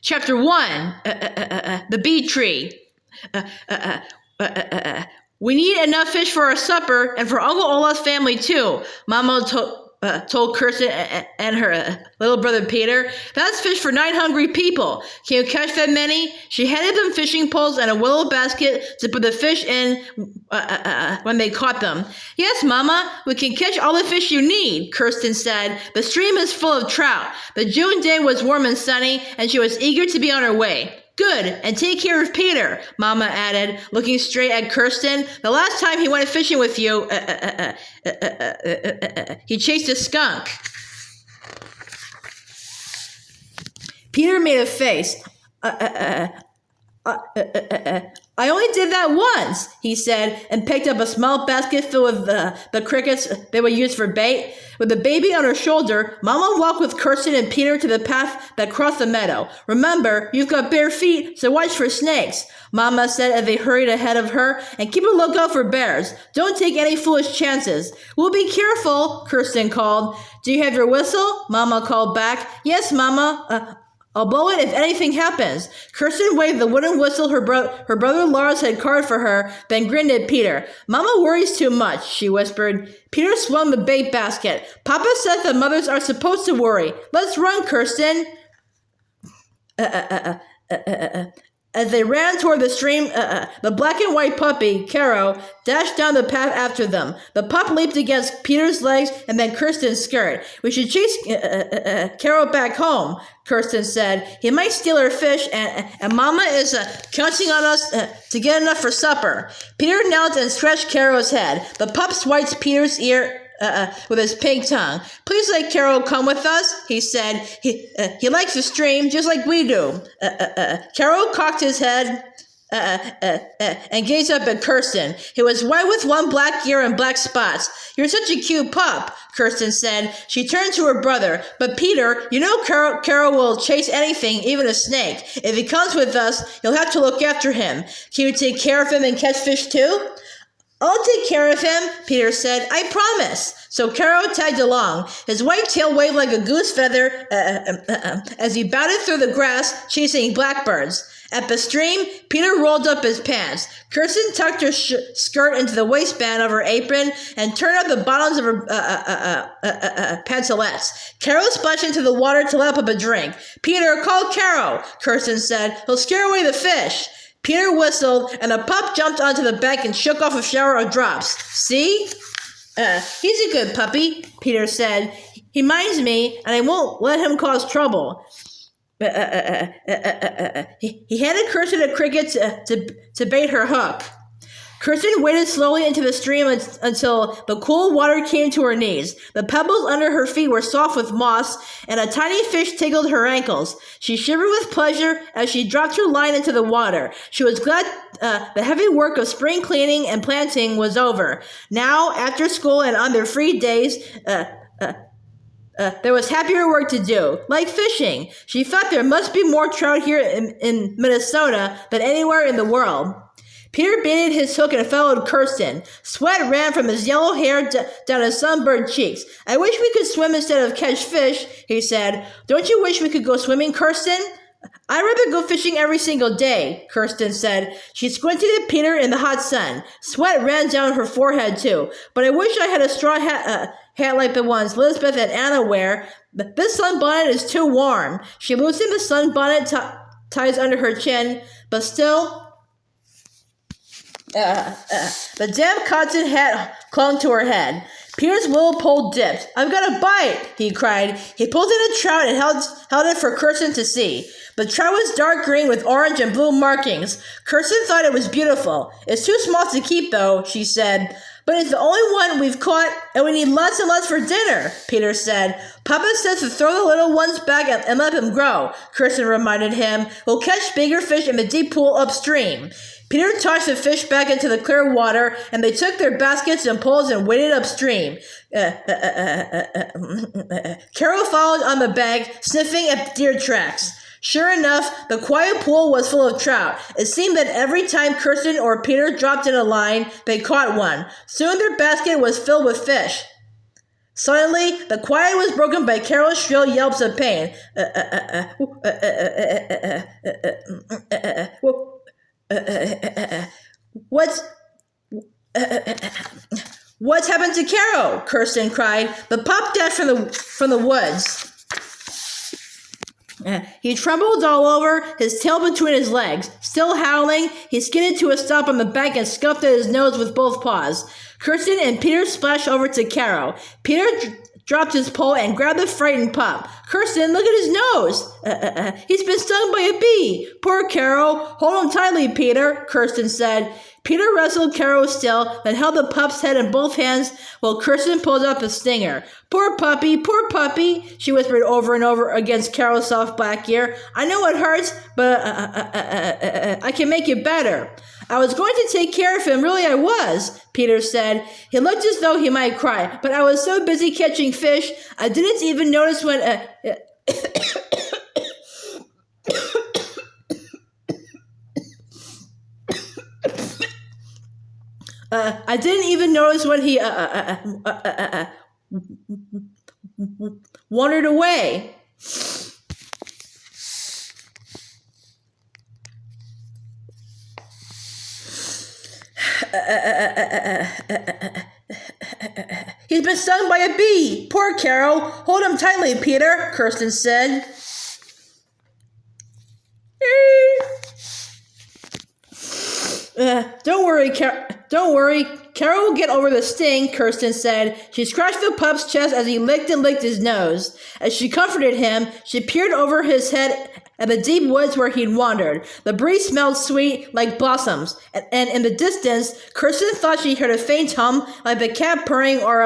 Chapter 1, The Bee Tree. We need enough fish for our supper and for Uncle Olaf's family too, Mama told Kirsten and her little brother Peter. That's fish for 9 hungry people. Can you catch that many? She handed them fishing poles and a willow basket to put the fish in when they caught them. Yes, Mama, we can catch all the fish you need, Kirsten said. The stream is full of trout. The June day was warm and sunny, and she was eager to be on her way. Good, and take care of Peter, Mama added, looking straight at Kirsten. The last time he went fishing with you, he chased a skunk. Peter made a face. I only did that once, he said, and picked up a small basket filled with the crickets they would use for bait. With the baby on her shoulder, Mama walked with Kirsten and Peter to the path that crossed the meadow. Remember, you've got bare feet, so watch for snakes, Mama said as they hurried ahead of her, and keep a lookout for bears. Don't take any foolish chances. We'll be careful, Kirsten called. Do you have your whistle? Mama called back. Yes, Mama. I'll blow it if anything happens. Kirsten waved the wooden whistle her brother Lars had carved for her, then grinned at Peter. Mama worries too much, she whispered. Peter swung the bait basket. Papa says that mothers are supposed to worry. Let's run, Kirsten. As they ran toward the stream, the black and white puppy, Caro, dashed down the path after them. The pup leaped against Peter's legs and then Kirsten's skirt. We should chase Caro back home, Kirsten said. He might steal our fish, and Mama is counting on us to get enough for supper. Peter knelt and stretched Caro's head. The pup swiped Peter's ear with his pink tongue. Please let Carol come with us, he said. He likes the stream just like we do. Carol cocked his head and gazed up at Kirsten. He was white with one black ear and black spots. You're such a cute pup, Kirsten said. She turned to her brother. But Peter, you know Carol will chase anything, even a snake. If he comes with us, you'll have to look after him. Can you take care of him and catch fish too? I'll take care of him, Peter said. I promise. So Caro tagged along. His white tail waved like a goose feather as he bounded through the grass, chasing blackbirds. At the stream, Peter rolled up his pants. Kirsten tucked her skirt into the waistband of her apron and turned up the bottoms of her pantalettes. Caro splashed into the water to lap up a drink. Peter, call Caro, Kirsten said. He'll scare away the fish. Peter whistled, and the pup jumped onto the bank and shook off a shower of drops. See? He's a good puppy, Peter said. He minds me, and I won't let him cause trouble. He handed Kirsten a cricket to bait her hook. Kirsten waded slowly into the stream until the cool water came to her knees. The pebbles under her feet were soft with moss, and a tiny fish tickled her ankles. She shivered with pleasure as she dropped her line into the water. She was glad the heavy work of spring cleaning and planting was over. Now, after school and on their free days, there was happier work to do, like fishing. She thought there must be more trout here in Minnesota than anywhere in the world. Peter baited his hook and followed Kirsten. Sweat ran from his yellow hair down his sunburned cheeks. I wish we could swim instead of catch fish, he said. Don't you wish we could go swimming, Kirsten? I'd rather go fishing every single day, Kirsten said. She squinted at Peter in the hot sun. Sweat ran down her forehead, too. But I wish I had a straw hat like the ones Lisbeth and Anna wear. But this sunbonnet is too warm. She loosened the sunbonnet ties under her chin, but still... the damp cotton hat clung to her head. Peter's willow pole dipped. I've got a bite, he cried. He pulled in a trout and held it for Kirsten to see. The trout was dark green with orange and blue markings. Kirsten thought it was beautiful. It's too small to keep, though, she said. But it's the only one we've caught, and we need lots and lots for dinner, Peter said. Papa says to throw the little ones back and let them grow, Kirsten reminded him. We'll catch bigger fish in the deep pool upstream. Peter tossed the fish back into the clear water, and they took their baskets and poles and waded upstream. Carol followed on the bank, sniffing at deer tracks. Sure enough, the quiet pool was full of trout. It seemed that every time Kirsten or Peter dropped in a line, they caught one. Soon their basket was filled with fish. Suddenly, the quiet was broken by Carol's shrill yelps of pain. What's What's happened to Carol? Kirsten cried. The pup dashed from the woods. He trembled all over, his tail between his legs. Still howling, he skidded to a stop on the bank and scuffed at his nose with both paws. Kirsten and Peter splashed over to Carol. Peter dropped his pole and grabbed the frightened pup. Kirsten, look at his nose. He's been stung by a bee. Poor Carol. Hold him tightly, Peter, Kirsten said. Peter wrestled Carol still, then held the pup's head in both hands while Kirsten pulled up a stinger. Poor puppy, she whispered over and over against Carol's soft black ear. I know it hurts, but I can make it better. I was going to take care of him, really I was, Peter said. He looked as though he might cry, but I was so busy catching fish, I didn't even notice when... I didn't even notice when he wandered away. He's been stung by a bee. Poor Carol. Hold him tightly, Peter, Kirsten said. Don't worry, Carol will get over the sting, Kirsten said. She scratched the pup's chest as he licked and licked his nose. As she comforted him, she peered over his head at the deep woods where he'd wandered. The breeze smelled sweet, like blossoms, and in the distance, Kirsten thought she heard a faint hum, like the cat purring or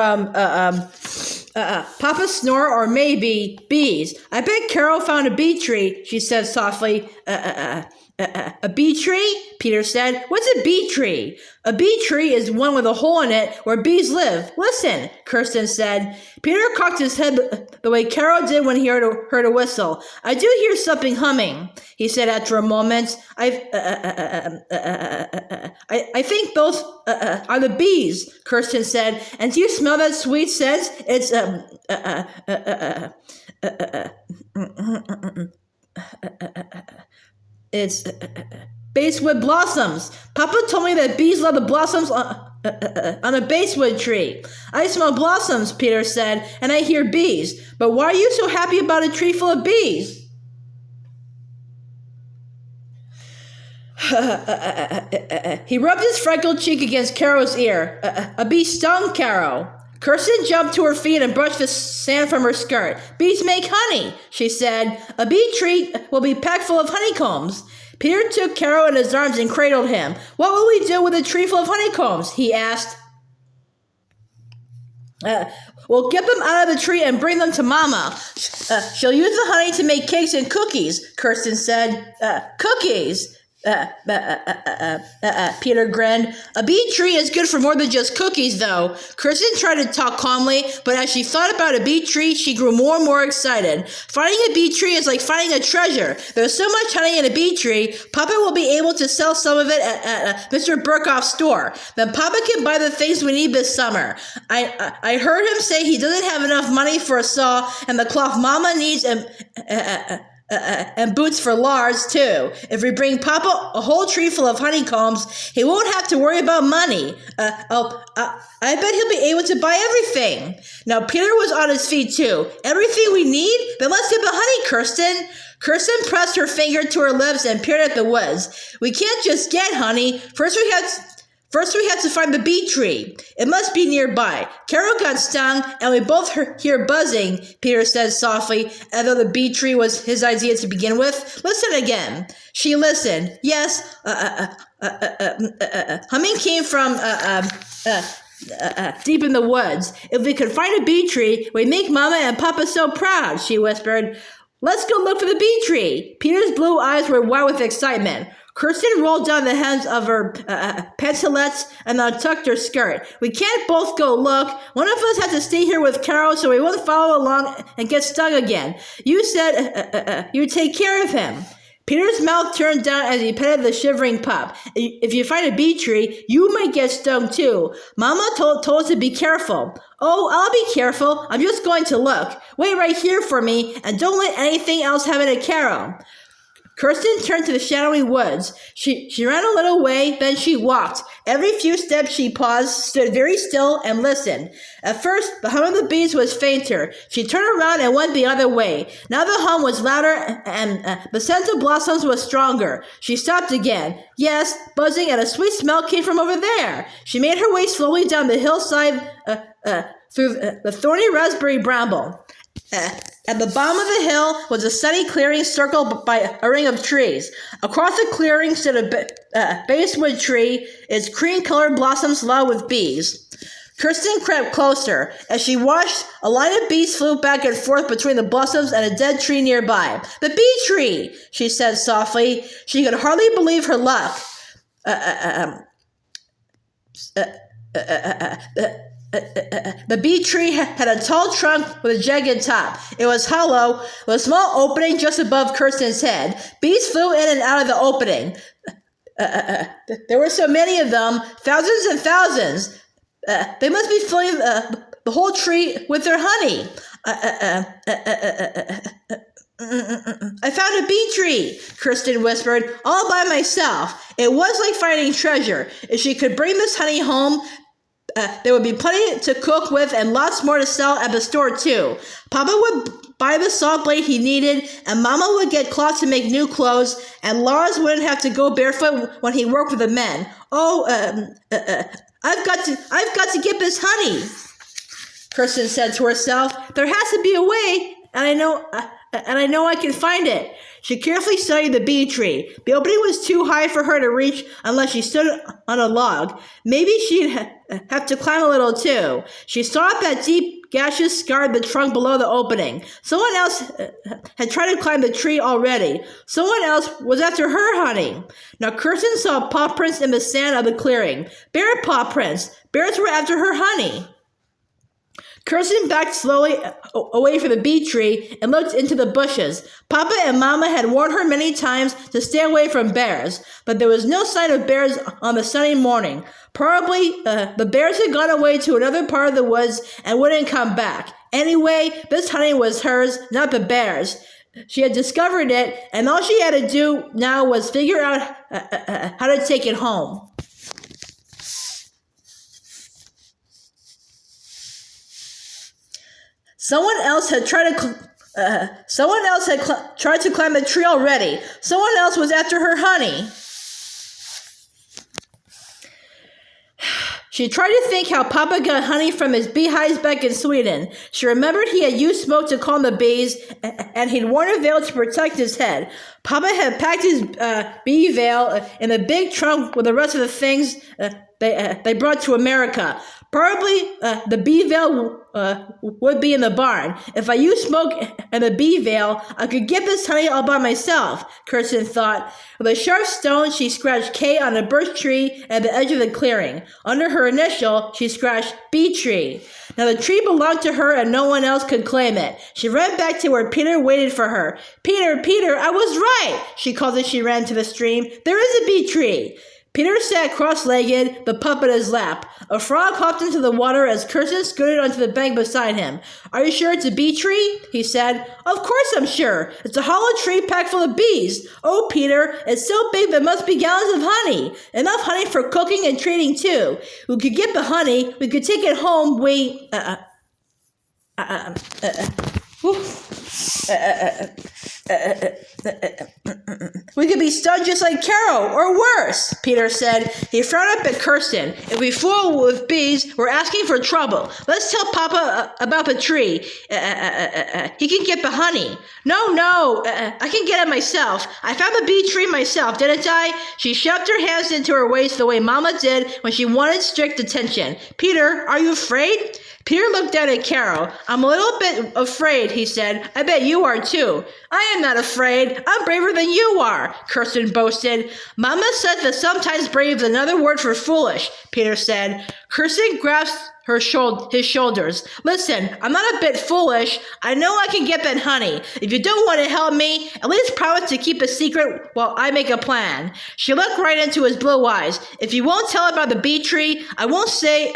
Papa snore, or maybe bees. I bet Carol found a bee tree, she said softly. A bee tree? Peter said. What's a bee tree? A bee tree is one with a hole in it where bees live. Listen, Kirsten said. Peter cocked his head the way Carol did when he heard a whistle. I do hear something humming, he said after a moment. I think those are the bees, Kirsten said. And do you smell that sweet scent? It's It's basswood blossoms. Papa told me that bees love the blossoms on a basswood tree. I smell blossoms, Peter said, and I hear bees. But why are you so happy about a tree full of bees? He rubbed his freckled cheek against Carol's ear. A bee stung Carol. Kirsten jumped to her feet and brushed the sand from her skirt. Bees make honey, she said. A bee tree will be packed full of honeycombs. Peter took Carol in his arms and cradled him. What will we do with a tree full of honeycombs? He asked. We'll get them out of the tree and bring them to Mama. She'll use the honey to make cakes and cookies, Kirsten said. Cookies? Peter grinned. A bee tree is good for more than just cookies, though. Kirsten tried to talk calmly, but as she thought about a bee tree, she grew more and more excited. Finding a bee tree is like finding a treasure. There's so much honey in a bee tree, Papa will be able to sell some of it at Mr. Burkhoff's store. Then Papa can buy the things we need this summer. I heard him say he doesn't have enough money for a saw and the cloth Mama needs and boots for Lars, too. If we bring Papa a whole tree full of honeycombs, he won't have to worry about money. I bet he'll be able to buy everything. Now, Peter was on his feet, too. Everything we need? Then let's get the honey, Kirsten. Kirsten pressed her finger to her lips and peered at the woods. We can't just get honey. First we have to find the bee tree. It must be nearby. Carol got stung, and we both hear buzzing, Peter said softly, as though the bee tree was his idea to begin with. Listen again. She listened. Yes, humming came from deep in the woods. If we could find a bee tree, we'd make Mama and Papa so proud, she whispered. Let's go look for the bee tree. Peter's blue eyes were wide with excitement. Kirsten rolled down the hems of her pantalettes and untucked her skirt. We can't both go look. One of us has to stay here with Carol so we won't follow along and get stung again. You said you'd take care of him. Peter's mouth turned down as he petted the shivering pup. If you find a bee tree, you might get stung too. Mama told us to be careful. Oh, I'll be careful. I'm just going to look. Wait right here for me, and don't let anything else happen to Carol. Kirsten turned to the shadowy woods. She ran a little way, then she walked. Every few steps she paused, stood very still, and listened. At first, the hum of the bees was fainter. She turned around and went the other way. Now the hum was louder, and the scent of blossoms was stronger. She stopped again. Yes, buzzing, and a sweet smell came from over there. She made her way slowly down the hillside through the thorny raspberry bramble. At the bottom of the hill was a sunny clearing circled by a ring of trees. Across the clearing stood a basswood tree, its cream-colored blossoms loaded with bees. Kirsten crept closer. As she watched, a line of bees flew back and forth between the blossoms and a dead tree nearby. "The bee tree!" she said softly. She could hardly believe her luck. The bee tree had a tall trunk with a jagged top. It was hollow, with a small opening just above Kirsten's head. Bees flew in and out of the opening. There were so many of them, thousands and thousands. They must be filling the whole tree with their honey. I found a bee tree, Kirsten whispered, all by myself. It was like finding treasure. If she could bring this honey home, there would be plenty to cook with and lots more to sell at the store, too. Papa would buy the saw blade he needed, and Mama would get cloth to make new clothes, and Lars wouldn't have to go barefoot when he worked with the men. Oh, I've got to get this honey, Kirsten said to herself. There has to be a way, and I know I can find it. She carefully studied the bee tree. The opening was too high for her to reach unless she stood on a log. Maybe she'd have to climb a little too. She saw that deep gashes scarred the trunk below the opening. Someone else had tried to climb the tree already. Someone else was after her honey. Now Kirsten saw paw prints in the sand of the clearing. Bear paw prints. Bears were after her honey. Kirsten backed slowly away from the bee tree and looked into the bushes. Papa and Mama had warned her many times to stay away from bears, but there was no sign of bears on the sunny morning. Probably the bears had gone away to another part of the woods and wouldn't come back. Anyway, this honey was hers, not the bears. She had discovered it, and all she had to do now was figure out how to take it home. Someone else had tried to climb the tree already. Someone else was after her honey. She tried to think how Papa got honey from his beehives back in Sweden. She remembered he had used smoke to calm the bees, and he'd worn a veil to protect his head. Papa had packed his bee veil in a big trunk with the rest of the things they brought to America. Probably the bee veil would be in the barn. If I used smoke and the bee veil, I could get this honey all by myself, Kirsten thought. With a sharp stone, she scratched K on a birch tree at the edge of the clearing. Under her initial, she scratched bee tree. Now the tree belonged to her and no one else could claim it. She ran back to where Peter waited for her. Peter, I was right, she called as she ran to the stream. There is a bee tree. Peter sat cross-legged, the pup in his lap. A frog hopped into the water as Kirsten scooted onto the bank beside him. Are you sure it's a bee tree? He said. Of course I'm sure. It's a hollow tree packed full of bees. Oh, Peter, it's so big there must be gallons of honey. Enough honey for cooking and trading, too. We could get the honey. We could take it home. We could be stung just like Carol, or worse, Peter said. He frowned up at Kirsten. If we fool with bees, we're asking for trouble. Let's tell Papa about the tree. He can get the honey. No, I can get it myself. I found the bee tree myself, didn't I? She shoved her hands into her waist the way Mama did when she wanted strict attention. Peter, are you afraid? Peter looked down at Carol. I'm a little bit afraid, he said. I bet you are too. I am not afraid. I'm braver than you are, Kirsten boasted. Mama said that sometimes brave is another word for foolish, Peter said. Kirsten grasped his shoulders. Listen, I'm not a bit foolish. I know I can get that honey. If you don't want to help me, at least promise to keep a secret while I make a plan. She looked right into his blue eyes. If you won't tell about the bee tree, I won't say,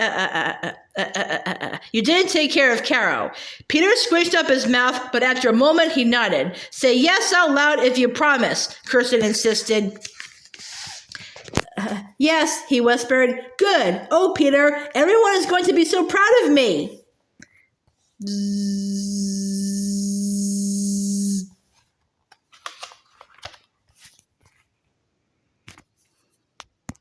you didn't take care of Caro. Peter squished up his mouth, but after a moment he nodded. Say yes out loud if you promise, Kirsten insisted. Yes, he whispered. Good. Oh, Peter, everyone is going to be so proud of me.